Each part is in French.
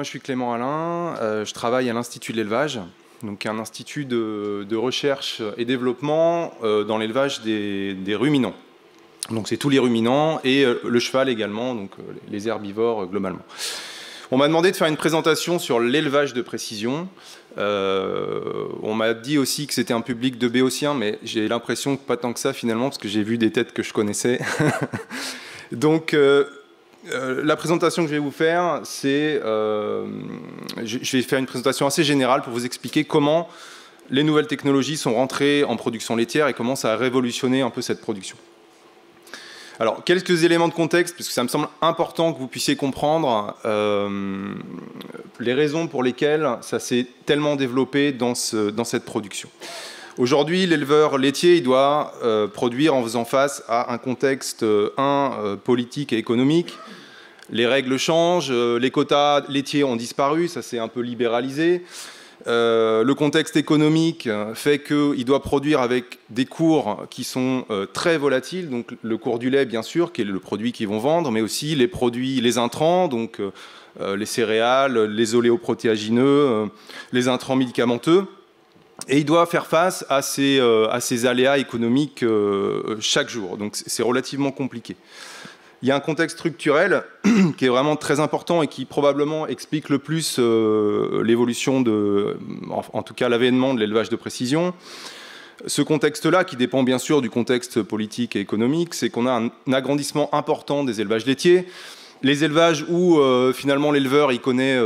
je suis Clément Alain, je travaille à l'Institut de l'élevage, donc un institut de recherche et développement dans l'élevage des ruminants. Donc c'est tous les ruminants et le cheval également, donc les herbivores globalement. On m'a demandé de faire une présentation sur l'élevage de précision. On m'a dit aussi que c'était un public de béotiens, mais j'ai l'impression que pas tant que ça finalement, parce que j'ai vu des têtes que je connaissais. Donc la présentation que je vais vous faire, c'est... je vais faire une présentation assez générale pour vous expliquer comment les nouvelles technologies sont rentrées en production laitière et comment ça a révolutionné un peu cette production. Alors, quelques éléments de contexte, parce que ça me semble important que vous puissiez comprendre les raisons pour lesquelles ça s'est tellement développé dans cette production. Aujourd'hui, l'éleveur laitier il doit produire en faisant face à un contexte politique et économique. Les règles changent, les quotas laitiers ont disparu, ça s'est un peu libéralisé. Le contexte économique fait qu'il doit produire avec des cours qui sont très volatiles, donc le cours du lait bien sûr, qui est le produit qu'ils vont vendre, mais aussi les produits, les intrants, donc les céréales, les oléoprotéagineux, les intrants médicamenteux. Et il doit faire face à ces aléas économiques chaque jour, donc c'est relativement compliqué. Il y a un contexte structurel qui est vraiment très important et qui probablement explique le plus l'évolution en tout cas l'avènement de l'élevage de précision. Ce contexte-là, qui dépend bien sûr du contexte politique et économique, c'est qu'on a un agrandissement important des élevages laitiers. Les élevages où finalement l'éleveur il connaît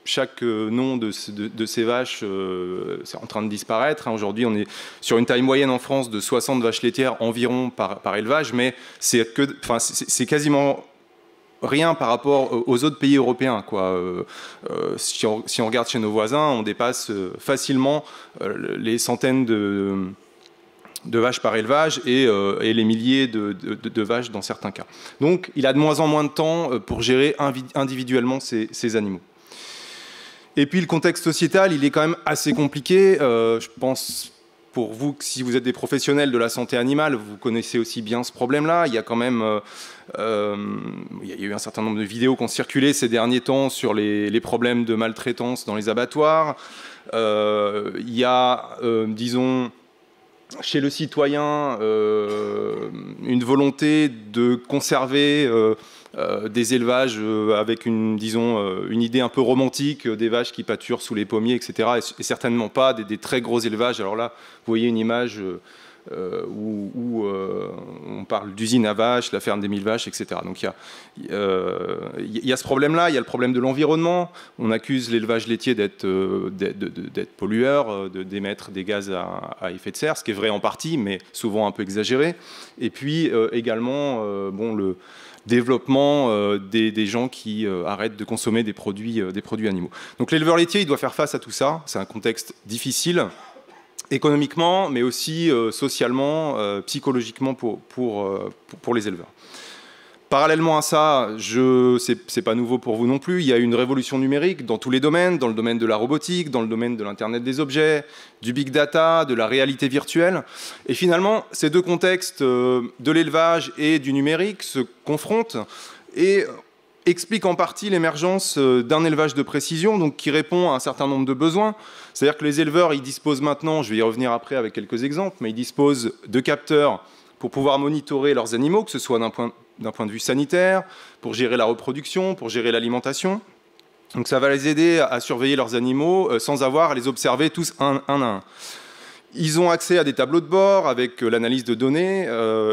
chaque nom de ces vaches, c'est en train de disparaître. Aujourd'hui, on est sur une taille moyenne en France de 60 vaches laitières environ par élevage, mais c'est quasiment rien par rapport aux autres pays européens, quoi. Si on regarde chez nos voisins, on dépasse facilement les centaines de vaches par élevage et les milliers de vaches dans certains cas. Donc, il a de moins en moins de temps pour gérer individuellement ces animaux. Et puis le contexte sociétal, il est quand même assez compliqué. Je pense, pour vous, si vous êtes des professionnels de la santé animale, vous connaissez aussi bien ce problème-là. Il y a quand même, il y a eu un certain nombre de vidéos qui ont circulé ces derniers temps sur les problèmes de maltraitance dans les abattoirs. Il y a, disons, chez le citoyen, une volonté de conserver des élevages avec une idée un peu romantique des vaches qui pâturent sous les pommiers, etc. Et certainement pas des très gros élevages. Alors là, vous voyez une image où on parle d'usine à vaches, la ferme des 1000 vaches, etc. Donc il y a ce problème-là, il y a le problème de l'environnement. On accuse l'élevage laitier d'être pollueur, d'émettre des gaz à effet de serre, ce qui est vrai en partie, mais souvent un peu exagéré. Et puis également, le développement des gens qui arrêtent de consommer des produits animaux. Donc l'éleveur laitier, il doit faire face à tout ça. C'est un contexte difficile, économiquement, mais aussi socialement, psychologiquement pour les éleveurs. Parallèlement à ça, c'est pas nouveau pour vous non plus, il y a une révolution numérique dans tous les domaines, dans le domaine de la robotique, dans le domaine de l'Internet des objets, du big data, de la réalité virtuelle. Et finalement, ces deux contextes de l'élevage et du numérique se confrontent et expliquent en partie l'émergence d'un élevage de précision, donc qui répond à un certain nombre de besoins. C'est-à-dire que les éleveurs, ils disposent maintenant, je vais y revenir après avec quelques exemples, mais ils disposent de capteurs pour pouvoir monitorer leurs animaux, que ce soit d'un point de vue sanitaire, pour gérer la reproduction, pour gérer l'alimentation. Donc ça va les aider à surveiller leurs animaux sans avoir à les observer tous un à un. Ils ont accès à des tableaux de bord avec l'analyse de données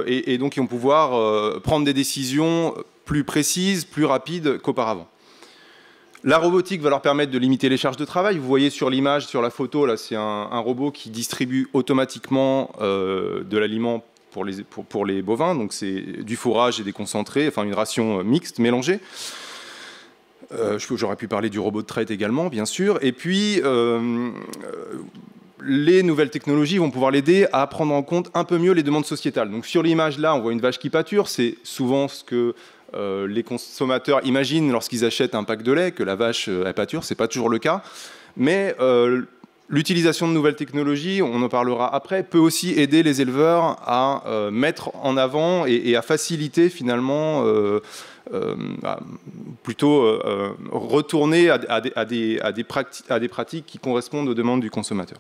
et donc ils vont pouvoir prendre des décisions plus précises, plus rapides qu'auparavant. La robotique va leur permettre de limiter les charges de travail. Vous voyez sur l'image, sur la photo, là, c'est un robot qui distribue automatiquement de l'aliment pour les bovins. Donc c'est du fourrage et des concentrés, enfin une ration mixte, mélangée. J'aurais pu parler du robot de traite également, bien sûr. Et puis, les nouvelles technologies vont pouvoir l'aider à prendre en compte un peu mieux les demandes sociétales. Donc sur l'image, là, on voit une vache qui pâture. C'est souvent ce que les consommateurs imaginent lorsqu'ils achètent un pack de lait, que la vache elle pâture. Ce n'est pas toujours le cas. Mais L'utilisation de nouvelles technologies, on en parlera après, peut aussi aider les éleveurs à mettre en avant et à faciliter finalement, plutôt retourner à des pratiques qui correspondent aux demandes du consommateur.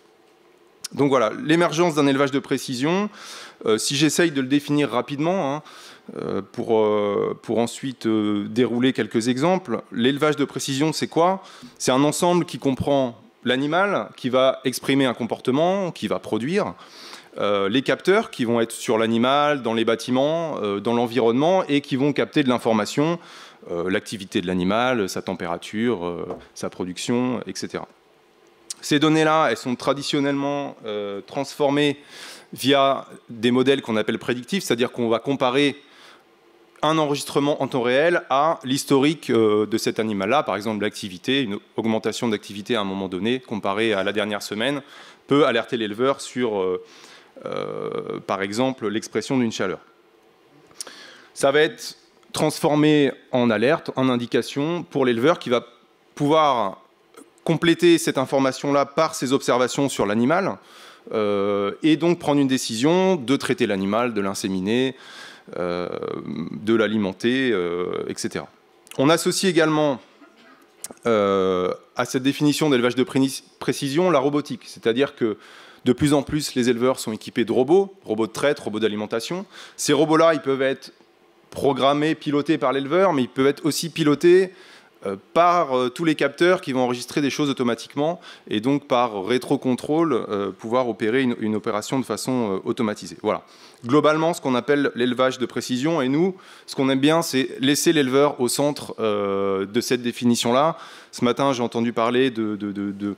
Donc voilà, l'émergence d'un élevage de précision, si j'essaye de le définir rapidement, hein, pour ensuite dérouler quelques exemples, l'élevage de précision, c'est quoi? C'est un ensemble qui comprend l'animal, qui va exprimer un comportement, qui va produire, les capteurs qui vont être sur l'animal, dans les bâtiments, dans l'environnement, et qui vont capter de l'information, l'activité de l'animal, sa température, sa production, etc. Ces données-là, elles sont traditionnellement transformées via des modèles qu'on appelle prédictifs, c'est-à-dire qu'on va comparer un enregistrement en temps réel à l'historique de cet animal-là, par exemple l'activité, une augmentation d'activité à un moment donné, comparée à la dernière semaine, peut alerter l'éleveur sur, par exemple, l'expression d'une chaleur. Ça va être transformé en alerte, en indication pour l'éleveur qui va pouvoir compléter cette information-là par ses observations sur l'animal et donc prendre une décision de traiter l'animal, de l'inséminer, de l'alimenter, etc. On associe également à cette définition d'élevage de précision la robotique, c'est-à-dire que de plus en plus les éleveurs sont équipés de robots de traite, robots d'alimentation. Ces robots-là, ils peuvent être programmés, pilotés par l'éleveur, mais ils peuvent être aussi pilotés par tous les capteurs qui vont enregistrer des choses automatiquement et donc par rétrocontrôle pouvoir opérer une opération de façon automatisée. Voilà. Globalement, ce qu'on appelle l'élevage de précision, et nous, ce qu'on aime bien, c'est laisser l'éleveur au centre de cette définition-là. Ce matin, j'ai entendu parler de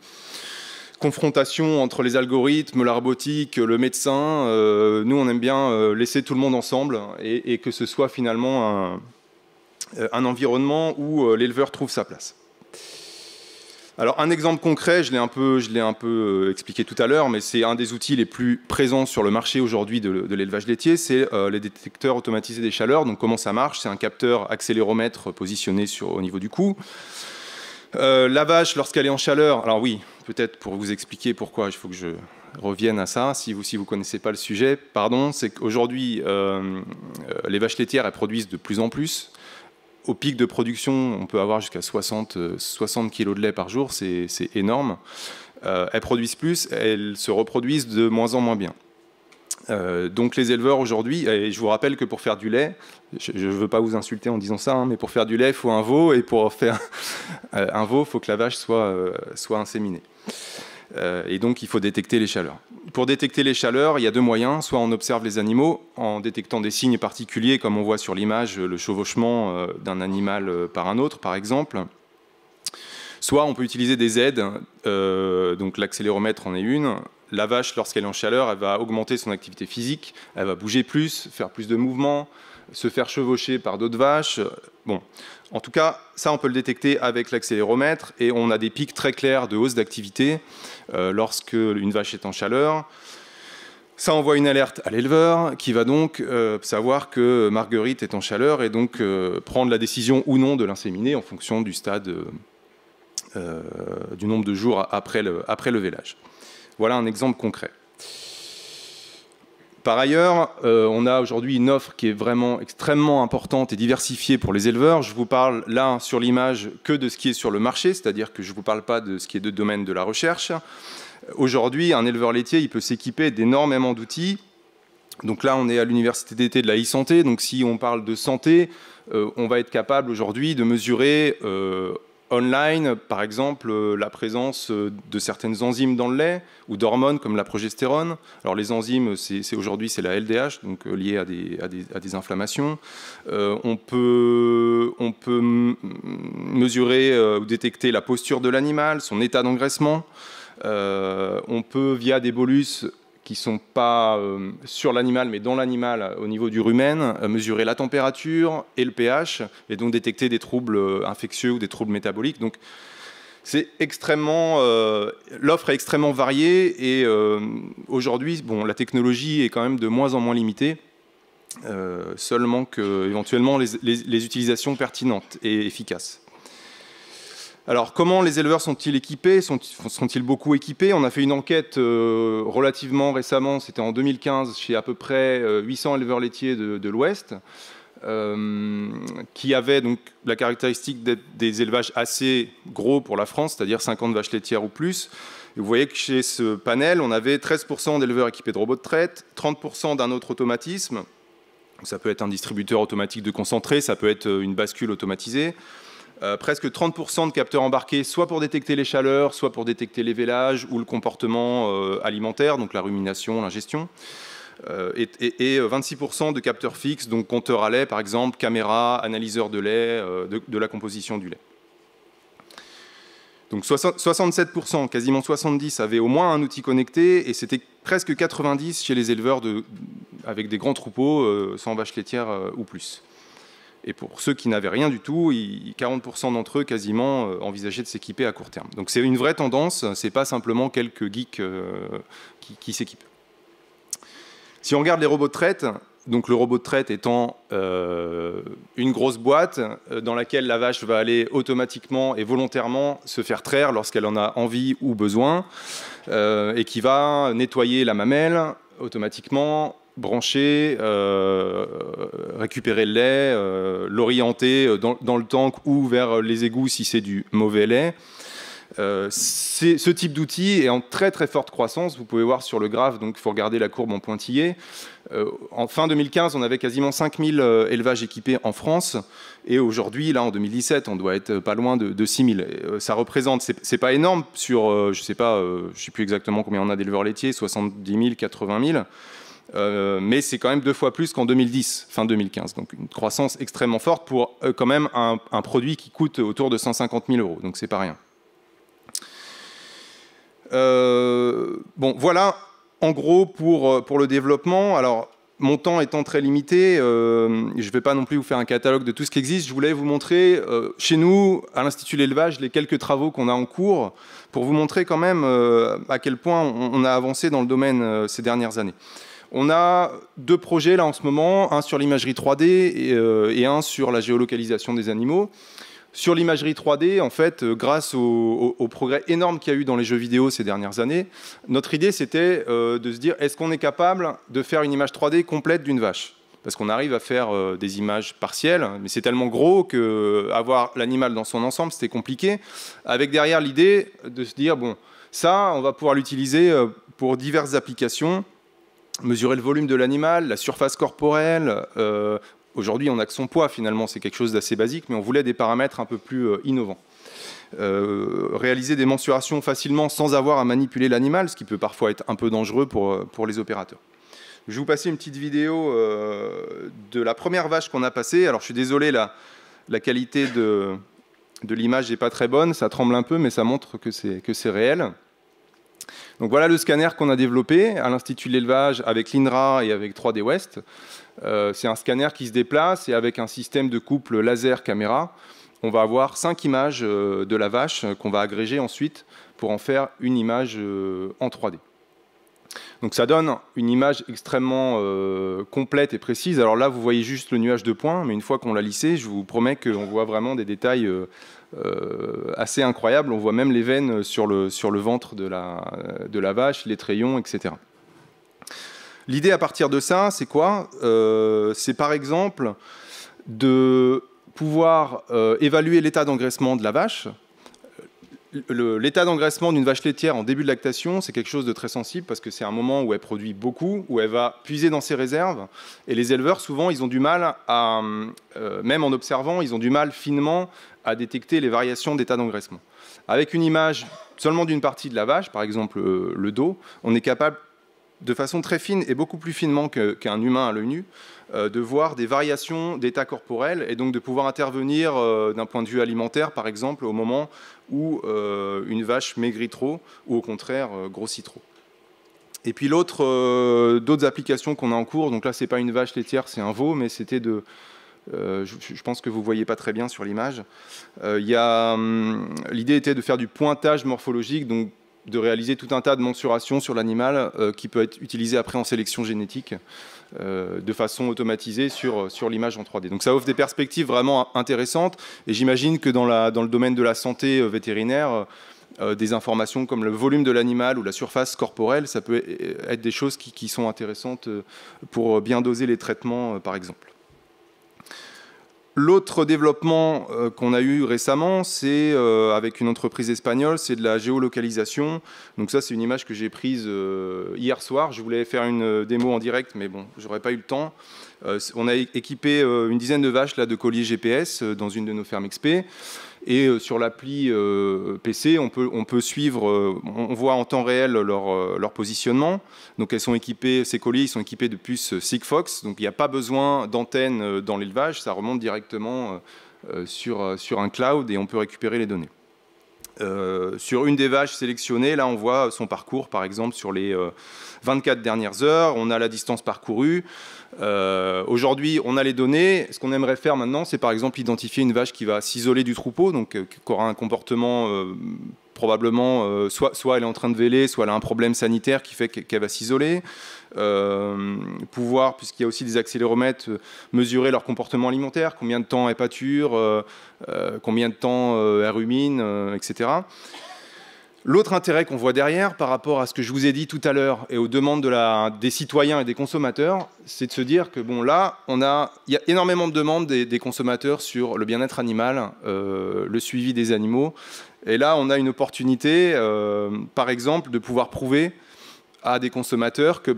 confrontation entre les algorithmes, la robotique, le médecin. Nous, on aime bien laisser tout le monde ensemble et que ce soit finalement un environnement où l'éleveur trouve sa place. Alors un exemple concret, je l'ai un peu expliqué tout à l'heure, mais c'est un des outils les plus présents sur le marché aujourd'hui de l'élevage laitier, c'est les détecteurs automatisés des chaleurs. Donc comment ça marche? C'est un capteur accéléromètre positionné au niveau du cou. La vache, lorsqu'elle est en chaleur, alors oui, peut-être pour vous expliquer pourquoi, il faut que je revienne à ça, si vous connaissez pas le sujet, pardon, c'est qu'aujourd'hui, les vaches laitières, elles produisent de plus en plus. Au pic de production, on peut avoir jusqu'à 60 kg de lait par jour, c'est énorme. Elles produisent plus, elles se reproduisent de moins en moins bien. Donc les éleveurs aujourd'hui, et je vous rappelle que pour faire du lait, je ne veux pas vous insulter en disant ça, hein, mais pour faire du lait, il faut un veau, et pour faire un veau, il faut que la vache soit inséminée. Et donc il faut détecter les chaleurs. Pour détecter les chaleurs, il y a deux moyens. Soit on observe les animaux en détectant des signes particuliers, comme on voit sur l'image, le chevauchement d'un animal par un autre, par exemple. Soit on peut utiliser des aides, donc l'accéléromètre en est une. La vache, lorsqu'elle est en chaleur, elle va augmenter son activité physique, elle va bouger plus, faire plus de mouvements, se faire chevaucher par d'autres vaches. Bon, en tout cas, ça, on peut le détecter avec l'accéléromètre et on a des pics très clairs de hausse d'activité lorsque une vache est en chaleur. Ça envoie une alerte à l'éleveur qui va donc savoir que Marguerite est en chaleur et donc prendre la décision ou non de l'inséminer en fonction du stade, du nombre de jours après le vélage. Voilà un exemple concret. Par ailleurs, on a aujourd'hui une offre qui est vraiment extrêmement importante et diversifiée pour les éleveurs. Je vous parle là sur l'image que de ce qui est sur le marché, c'est-à-dire que je ne vous parle pas de ce qui est de domaine de la recherche. Aujourd'hui, un éleveur laitier, il peut s'équiper d'énormément d'outils. Donc là, on est à l'université d'été de la e-santé. Donc si on parle de santé, on va être capable aujourd'hui de mesurer online, par exemple, la présence de certaines enzymes dans le lait ou d'hormones comme la progestérone. Alors les enzymes, aujourd'hui, c'est la LDH, donc liée à des inflammations. On peut mesurer ou détecter la posture de l'animal, son état d'engraissement. On peut, via des bolus qui ne sont pas sur l'animal, mais dans l'animal, au niveau du rumen, mesurer la température et le pH, et donc détecter des troubles infectieux ou des troubles métaboliques. Donc, c'est extrêmement... l'offre est extrêmement variée, et aujourd'hui, bon, la technologie est quand même de moins en moins limitée, seulement que, éventuellement, les utilisations pertinentes et efficaces. Alors, comment les éleveurs sont-ils équipés? Sont-ils beaucoup équipés? On a fait une enquête relativement récemment, c'était en 2015, chez à peu près 800 éleveurs laitiers de l'Ouest, qui avaient donc la caractéristique d'être des élevages assez gros pour la France, c'est-à-dire 50 vaches laitières ou plus. Et vous voyez que chez ce panel, on avait 13% d'éleveurs équipés de robots de traite, 30% d'un autre automatisme. Ça peut être un distributeur automatique de concentré, ça peut être une bascule automatisée. Presque 30% de capteurs embarqués, soit pour détecter les chaleurs, soit pour détecter les vélages ou le comportement alimentaire, donc la rumination, l'ingestion. Et 26% de capteurs fixes, donc compteurs à lait par exemple, caméra, analyseur de lait, de la composition du lait. Donc 67%, quasiment 70% avaient au moins un outil connecté et c'était presque 90% chez les éleveurs avec des grands troupeaux, 100 vaches laitières ou plus. Et pour ceux qui n'avaient rien du tout, 40% d'entre eux quasiment envisageaient de s'équiper à court terme. Donc c'est une vraie tendance, ce n'est pas simplement quelques geeks qui s'équipent. Si on regarde les robots de traite, donc le robot de traite étant une grosse boîte dans laquelle la vache va aller automatiquement et volontairement se faire traire lorsqu'elle en a envie ou besoin, et qui va nettoyer la mamelle automatiquement, brancher, récupérer le lait, l'orienter dans le tank ou vers les égouts si c'est du mauvais lait. Ce type d'outil est en très très forte croissance. Vous pouvez voir sur le graphe, donc il faut regarder la courbe en pointillé. En fin 2015, on avait quasiment 5000 élevages équipés en France. Et aujourd'hui, là en 2017, on doit être pas loin de 6000. Ça représente, c'est pas énorme sur, je sais plus exactement combien on a d'éleveurs laitiers, 70 000, 80 000. Mais c'est quand même 2 fois plus qu'en 2010, fin 2015. Donc une croissance extrêmement forte pour quand même un produit qui coûte autour de 150 000 €. Donc c'est pas rien. Bon, voilà en gros pour le développement. Alors, mon temps étant très limité, je ne vais pas non plus vous faire un catalogue de tout ce qui existe. Je voulais vous montrer, chez nous, à l'Institut de l'élevage, les quelques travaux qu'on a en cours, pour vous montrer quand même à quel point on a avancé dans le domaine ces dernières années. On a 2 projets là en ce moment, un sur l'imagerie 3D et un sur la géolocalisation des animaux. Sur l'imagerie 3D, en fait, grâce au progrès énorme qu'il y a eu dans les jeux vidéo ces dernières années, notre idée, c'était de se dire, est-ce qu'on est capable de faire une image 3D complète d'une vache? Parce qu'on arrive à faire des images partielles, mais c'est tellement gros qu'avoir l'animal dans son ensemble, c'était compliqué. Avec derrière l'idée de se dire, bon, ça, on va pouvoir l'utiliser pour diverses applications, mesurer le volume de l'animal, la surface corporelle. Aujourd'hui, on n'a que son poids, finalement, c'est quelque chose d'assez basique, mais on voulait des paramètres un peu plus innovants. Réaliser des mensurations facilement sans avoir à manipuler l'animal, ce qui peut parfois être un peu dangereux pour les opérateurs. Je vais vous passer une petite vidéo de la première vache qu'on a passée. Alors, je suis désolé, la qualité de l'image n'est pas très bonne, ça tremble un peu, mais ça montre que c'est réel. Donc voilà le scanner qu'on a développé à l'Institut de l'élevage avec l'INRA et avec 3D West. C'est un scanner qui se déplace et avec un système de couple laser-caméra, on va avoir 5 images de la vache qu'on va agréger ensuite pour en faire une image en 3D. Donc ça donne une image extrêmement complète et précise. Alors là, vous voyez juste le nuage de points, mais une fois qu'on l'a lissé, je vous promets qu'on voit vraiment des détails assez incroyables. On voit même les veines sur le ventre de la vache, les trayons, etc. L'idée à partir de ça, c'est quoi? C'est par exemple de pouvoir évaluer l'état d'engraissement de la vache. L'état d'engraissement d'une vache laitière en début de lactation, c'est quelque chose de très sensible parce que c'est un moment où elle produit beaucoup, où elle va puiser dans ses réserves. Et les éleveurs, souvent, ils ont du mal même en observant, ils ont du mal finement à détecter les variations d'état d'engraissement. Avec une image seulement d'une partie de la vache, par exemple le dos, on est capable de façon très fine et beaucoup plus finement qu'un humain à l'œil nu, de voir des variations d'état corporel et donc de pouvoir intervenir d'un point de vue alimentaire, par exemple, au moment où une vache maigrit trop ou au contraire grossit trop. Et puis d'autres applications qu'on a en cours, donc là c'est pas une vache laitière, c'est un veau, mais c'était je pense que vous ne voyez pas très bien sur l'image. L'idée était de faire du pointage morphologique, donc de réaliser tout un tas de mensurations sur l'animal qui peut être utilisé après en sélection génétique de façon automatisée sur l'image en 3D. Donc ça offre des perspectives vraiment intéressantes et j'imagine que dans le domaine de la santé vétérinaire, des informations comme le volume de l'animal ou la surface corporelle, ça peut être des choses qui sont intéressantes pour bien doser les traitements par exemple. L'autre développement qu'on a eu récemment, c'est avec une entreprise espagnole, c'est de la géolocalisation. Donc ça, c'est une image que j'ai prise hier soir. Je voulais faire une démo en direct, mais bon, j'aurais pas eu le temps. On a équipé une dizaine de vaches là, de colliers GPS dans une de nos fermes XP. Et sur l'appli PC, on peut suivre, on voit en temps réel leur positionnement. Donc elles sont équipées, ces colliers ils sont équipés de puces Sigfox, donc il n'y a pas besoin d'antenne dans l'élevage, ça remonte directement sur un cloud et on peut récupérer les données. Sur une des vaches sélectionnées, là on voit son parcours par exemple sur les 24 dernières heures, on a la distance parcourue. Aujourd'hui on a les données, ce qu'on aimerait faire maintenant c'est par exemple identifier une vache qui va s'isoler du troupeau, donc qui aura un comportement probablement, soit elle est en train de véler, soit elle a un problème sanitaire qui fait qu'elle va s'isoler. Pouvoir, puisqu'il y a aussi des accéléromètres, mesurer leur comportement alimentaire, combien de temps elle pâture, combien de temps elle rumine, etc. L'autre intérêt qu'on voit derrière, par rapport à ce que je vous ai dit tout à l'heure et aux demandes des citoyens et des consommateurs, c'est de se dire que bon, là, il y a énormément de demandes des consommateurs sur le bien-être animal, le suivi des animaux. Et là, on a une opportunité, par exemple, de pouvoir prouver à des consommateurs que,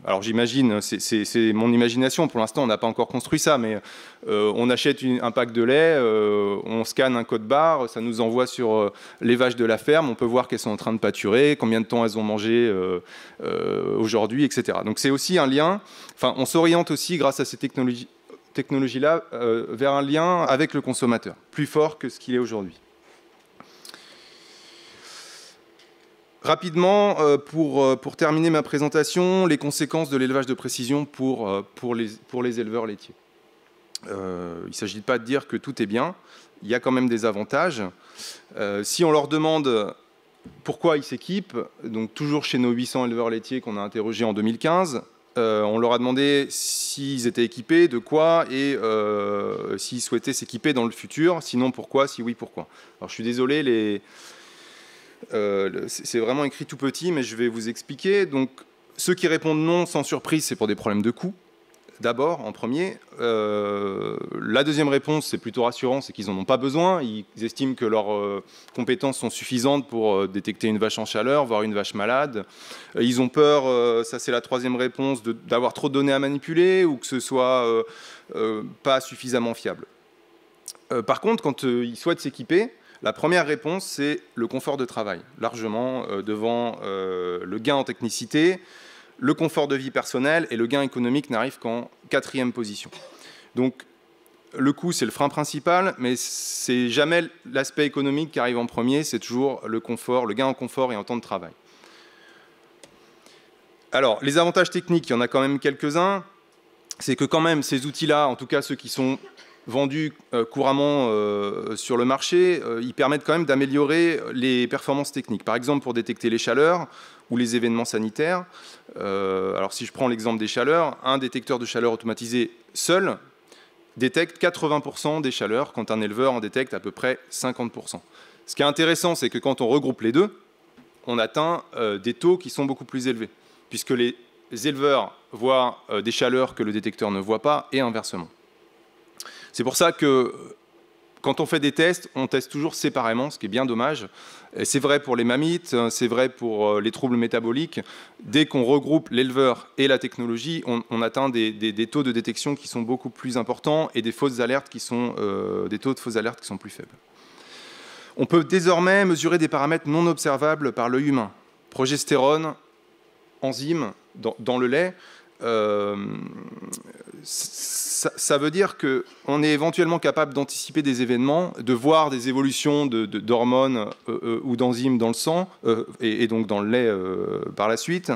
alors j'imagine, c'est mon imagination, pour l'instant on n'a pas encore construit ça, mais on achète un pack de lait, on scanne un code barre, ça nous envoie sur les vaches de la ferme, on peut voir qu'elles sont en train de pâturer, combien de temps elles ont mangé aujourd'hui, etc. Donc c'est aussi un lien, enfin on s'oriente aussi grâce à ces technologies-là vers un lien avec le consommateur, plus fort que ce qu'il est aujourd'hui. Rapidement, pour terminer ma présentation, les conséquences de l'élevage de précision pour les éleveurs laitiers. Il ne s'agit pas de dire que tout est bien, il y a quand même des avantages. Si on leur demande pourquoi ils s'équipent, donc toujours chez nos 800 éleveurs laitiers qu'on a interrogés en 2015, on leur a demandé s'ils étaient équipés, de quoi, et s'ils souhaitaient s'équiper dans le futur, sinon pourquoi, si oui, pourquoi. Alors je suis désolé, c'est vraiment écrit tout petit, mais je vais vous expliquer. Donc, ceux qui répondent non, sans surprise, c'est pour des problèmes de coût, d'abord, en premier. La deuxième réponse, c'est plutôt rassurant, c'est qu'ils n'en ont pas besoin. Ils estiment que leurs compétences sont suffisantes pour détecter une vache en chaleur, voire une vache malade. Ils ont peur, ça c'est la troisième réponse, d'avoir trop de données à manipuler ou que ce soit pas suffisamment fiable. Par contre, quand ils souhaitent s'équiper, la première réponse, c'est le confort de travail, largement devant le gain en technicité, le confort de vie personnelle et le gain économique n'arrive qu'en quatrième position. Donc le coût, c'est le frein principal, mais c'est jamais l'aspect économique qui arrive en premier, c'est toujours le confort, le gain en confort et en temps de travail. Alors, les avantages techniques, il y en a quand même quelques-uns. C'est que quand même, ces outils-là, en tout cas ceux qui sont vendus couramment sur le marché, ils permettent quand même d'améliorer les performances techniques. Par exemple, pour détecter les chaleurs ou les événements sanitaires. Alors si je prends l'exemple des chaleurs, un détecteur de chaleur automatisé seul détecte 80% des chaleurs, quand un éleveur en détecte à peu près 50%. Ce qui est intéressant, c'est que quand on regroupe les deux, on atteint des taux qui sont beaucoup plus élevés, puisque les éleveurs voient des chaleurs que le détecteur ne voit pas, et inversement. C'est pour ça que quand on fait des tests, on teste toujours séparément, ce qui est bien dommage. C'est vrai pour les mammites, c'est vrai pour les troubles métaboliques. Dès qu'on regroupe l'éleveur et la technologie, on atteint des taux de détection qui sont beaucoup plus importants et des fausses alertes qui sont, des taux de fausses alertes qui sont plus faibles. On peut désormais mesurer des paramètres non observables par l'œil humain. Progestérone, enzymes dans le lait. Ça veut dire qu'on est éventuellement capable d'anticiper des événements, de voir des évolutions d'hormones ou d'enzymes dans le sang, et donc dans le lait par la suite,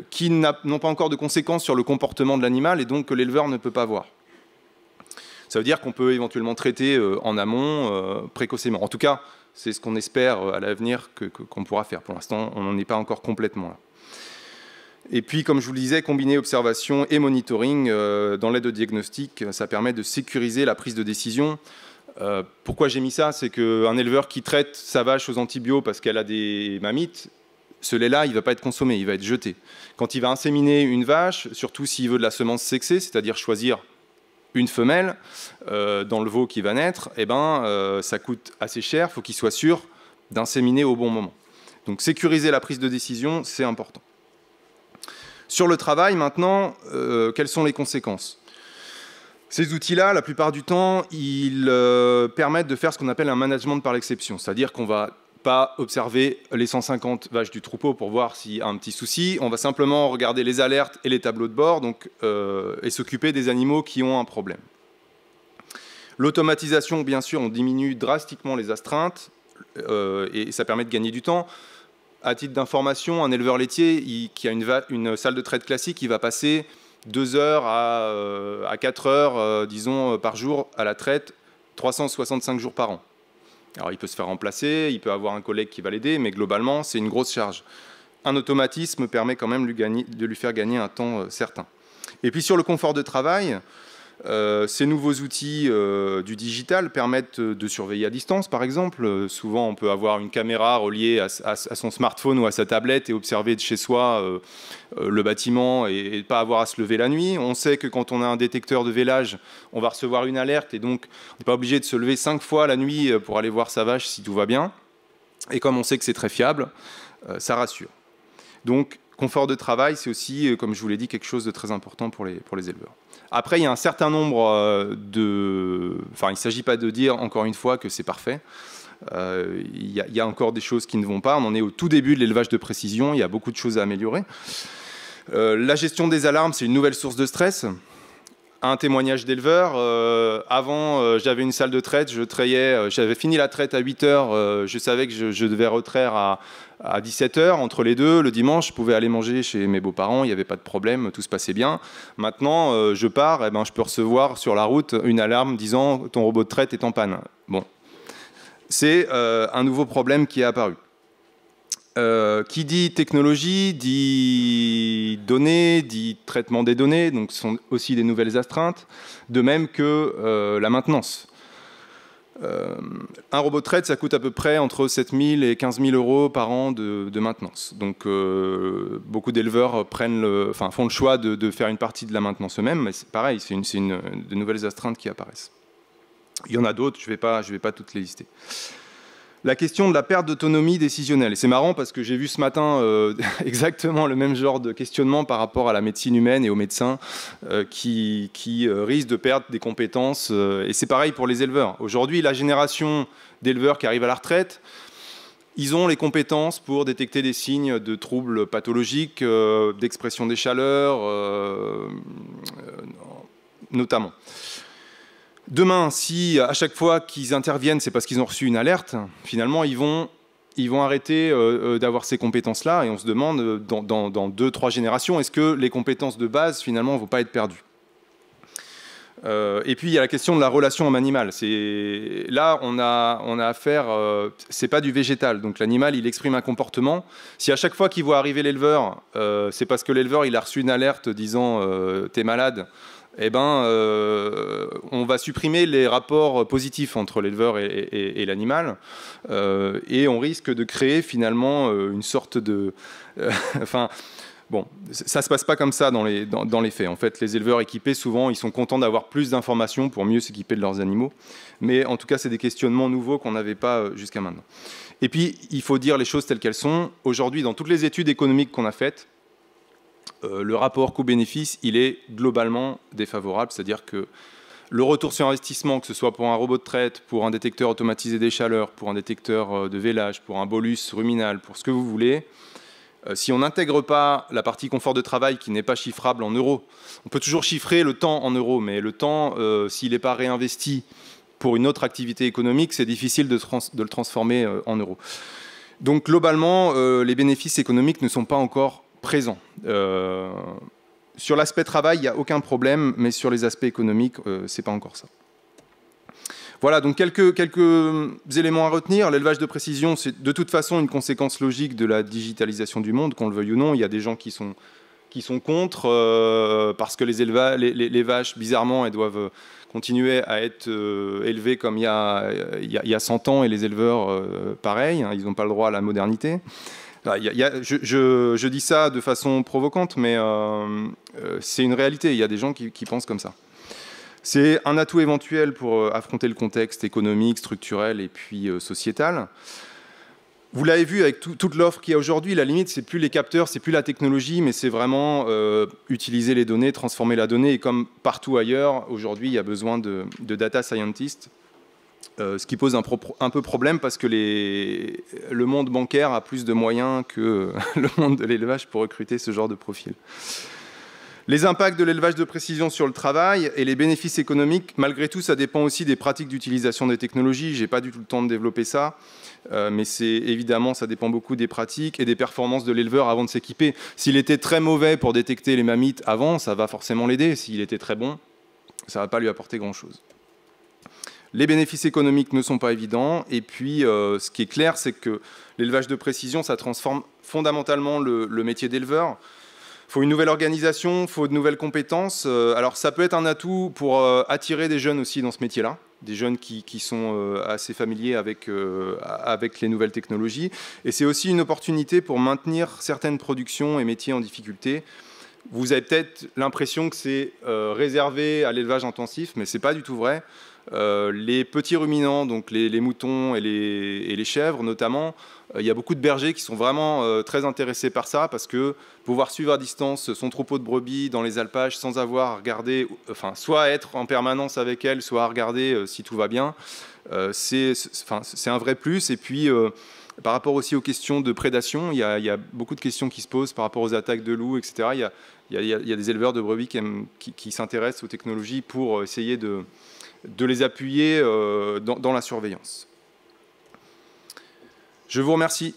qui n'ont pas encore de conséquences sur le comportement de l'animal et donc que l'éleveur ne peut pas voir. Ça veut dire qu'on peut éventuellement traiter en amont, précocement. En tout cas, c'est ce qu'on espère à l'avenir qu'on pourra faire. Pour l'instant, on n'en est pas encore complètement là. Et puis, comme je vous le disais, combiner observation et monitoring dans l'aide au diagnostic, ça permet de sécuriser la prise de décision. Pourquoi j'ai mis ça? C'est qu'un éleveur qui traite sa vache aux antibiotiques parce qu'elle a des mammites, ce lait-là, il ne va pas être consommé, il va être jeté. Quand il va inséminer une vache, surtout s'il veut de la semence sexée, c'est-à-dire choisir une femelle dans le veau qui va naître, eh ben, ça coûte assez cher, il faut qu'il soit sûr d'inséminer au bon moment. Donc sécuriser la prise de décision, c'est important. Sur le travail, maintenant, quelles sont les conséquences? Ces outils-là, la plupart du temps, ils permettent de faire ce qu'on appelle un management par l'exception, c'est-à-dire qu'on ne va pas observer les 150 vaches du troupeau pour voir s'il y a un petit souci. On va simplement regarder les alertes et les tableaux de bord et s'occuper des animaux qui ont un problème. L'automatisation, bien sûr, on diminue drastiquement les astreintes et ça permet de gagner du temps. À titre d'information, un éleveur laitier qui a une salle de traite classique, il va passer 2 heures à 4 heures, disons, par jour à la traite, 365 jours par an. Alors, il peut se faire remplacer, il peut avoir un collègue qui va l'aider, mais globalement, c'est une grosse charge. Un automatisme permet quand même de lui faire gagner un temps certain. Et puis, sur le confort de travail, ces nouveaux outils du digital permettent de surveiller à distance, par exemple. Souvent, on peut avoir une caméra reliée à son smartphone ou à sa tablette et observer de chez soi le bâtiment et ne pas avoir à se lever la nuit. On sait que quand on a un détecteur de vélage, on va recevoir une alerte et donc on n'est pas obligé de se lever 5 fois la nuit pour aller voir sa vache si tout va bien. Et comme on sait que c'est très fiable, ça rassure. Donc, confort de travail, c'est aussi, comme je vous l'ai dit, quelque chose de très important pour les éleveurs. Après, il y a un certain nombre de... Enfin, il ne s'agit pas de dire, encore une fois, que c'est parfait. Il y a encore des choses qui ne vont pas. On en est au tout début de l'élevage de précision. Il y a beaucoup de choses à améliorer. La gestion des alarmes, c'est une nouvelle source de stress. Un témoignage d'éleveur. Avant, j'avais une salle de traite, j'avais fini la traite à 8 heures, je savais que je devais retraire à 17 heures. Entre les deux, le dimanche, je pouvais aller manger chez mes beaux-parents, il n'y avait pas de problème, tout se passait bien. Maintenant, je pars, je peux recevoir sur la route une alarme disant « ton robot de traite est en panne ». Bon, c'est un nouveau problème qui est apparu. Qui dit technologie, dit données, dit traitement des données, donc ce sont aussi des nouvelles astreintes, de même que la maintenance. Un robot de traite, ça coûte à peu près entre 7 000 et 15 000 euros par an de maintenance. Donc beaucoup d'éleveurs font le choix de faire une partie de la maintenance eux-mêmes, mais c'est pareil, c'est de nouvelles astreintes qui apparaissent. Il y en a d'autres, je vais pas toutes les lister. La question de la perte d'autonomie décisionnelle. Et c'est marrant parce que j'ai vu ce matin exactement le même genre de questionnement par rapport à la médecine humaine et aux médecins qui risquent de perdre des compétences. Et c'est pareil pour les éleveurs. Aujourd'hui, la génération d'éleveurs qui arrivent à la retraite, ils ont les compétences pour détecter des signes de troubles pathologiques, d'expression des chaleurs, notamment. Demain, si à chaque fois qu'ils interviennent, c'est parce qu'ils ont reçu une alerte, finalement, ils vont arrêter d'avoir ces compétences-là et on se demande, dans 2-3 générations, est-ce que les compétences de base, finalement, ne vont pas être perdues? Et puis, il y a la question de la relation homme-animal. Là, on a affaire, c'est pas du végétal, donc l'animal, il exprime un comportement. Si à chaque fois qu'il voit arriver l'éleveur, c'est parce que l'éleveur, il a reçu une alerte disant « t'es malade », eh ben, on va supprimer les rapports positifs entre l'éleveur et l'animal et on risque de créer finalement une sorte de... enfin, bon, ça ne se passe pas comme ça dans les faits. En fait, les éleveurs équipés, souvent, ils sont contents d'avoir plus d'informations pour mieux s'équiper de leurs animaux. Mais en tout cas, c'est des questionnements nouveaux qu'on n'avait pas jusqu'à maintenant. Et puis, il faut dire les choses telles qu'elles sont. Aujourd'hui, dans toutes les études économiques qu'on a faites, le rapport coût-bénéfice, il est globalement défavorable, c'est-à-dire que le retour sur investissement, que ce soit pour un robot de traite, pour un détecteur automatisé des chaleurs, pour un détecteur de vélage, pour un bolus ruminal, pour ce que vous voulez, si on n'intègre pas la partie confort de travail qui n'est pas chiffrable en euros, on peut toujours chiffrer le temps en euros, mais le temps, s'il n'est pas réinvesti pour une autre activité économique, c'est difficile de le transformer en euros. Donc globalement, les bénéfices économiques ne sont pas encore présent. Sur l'aspect travail, il n'y a aucun problème, mais sur les aspects économiques, ce n'est pas encore ça. Voilà, donc quelques éléments à retenir. L'élevage de précision, c'est de toute façon une conséquence logique de la digitalisation du monde, qu'on le veuille ou non. Il y a des gens qui sont contre, parce que les vaches, bizarrement, elles doivent continuer à être élevées comme il y a 100 ans, et les éleveurs, pareil, hein, ils n'ont pas le droit à la modernité. Je dis ça de façon provocante, mais c'est une réalité. Il y a des gens qui pensent comme ça. C'est un atout éventuel pour affronter le contexte économique, structurel et puis sociétal. Vous l'avez vu avec toute l'offre qu'il y a aujourd'hui, la limite, c'est plus les capteurs, c'est plus la technologie, mais c'est vraiment utiliser les données, transformer la donnée. Et comme partout ailleurs, aujourd'hui, il y a besoin de data scientists, ce qui pose un peu problème parce que le monde bancaire a plus de moyens que le monde de l'élevage pour recruter ce genre de profil. Les impacts de l'élevage de précision sur le travail et les bénéfices économiques, malgré tout, ça dépend aussi des pratiques d'utilisation des technologies. Je n'ai pas du tout le temps de développer ça, mais évidemment, ça dépend beaucoup des pratiques et des performances de l'éleveur avant de s'équiper. S'il était très mauvais pour détecter les mammites avant, ça va forcément l'aider. S'il était très bon, ça ne va pas lui apporter grand-chose. Les bénéfices économiques ne sont pas évidents. Et puis, ce qui est clair, c'est que l'élevage de précision, ça transforme fondamentalement le métier d'éleveur. Il faut une nouvelle organisation, il faut de nouvelles compétences. Alors ça peut être un atout pour attirer des jeunes aussi dans ce métier-là, des jeunes qui sont assez familiers avec les nouvelles technologies. Et c'est aussi une opportunité pour maintenir certaines productions et métiers en difficulté. Vous avez peut-être l'impression que c'est réservé à l'élevage intensif, mais ce n'est pas du tout vrai. Les petits ruminants, donc les moutons et les chèvres notamment, il y a beaucoup de bergers qui sont vraiment très intéressés par ça, parce que pouvoir suivre à distance son troupeau de brebis dans les alpages sans avoir à regarder, enfin, soit être en permanence avec elles, soit à regarder si tout va bien, c'est un vrai plus. Et puis, par rapport aussi aux questions de prédation, il y a beaucoup de questions qui se posent par rapport aux attaques de loups, etc. Il y a des éleveurs de brebis qui s'intéressent aux technologies pour essayer de les appuyer dans la surveillance. Je vous remercie.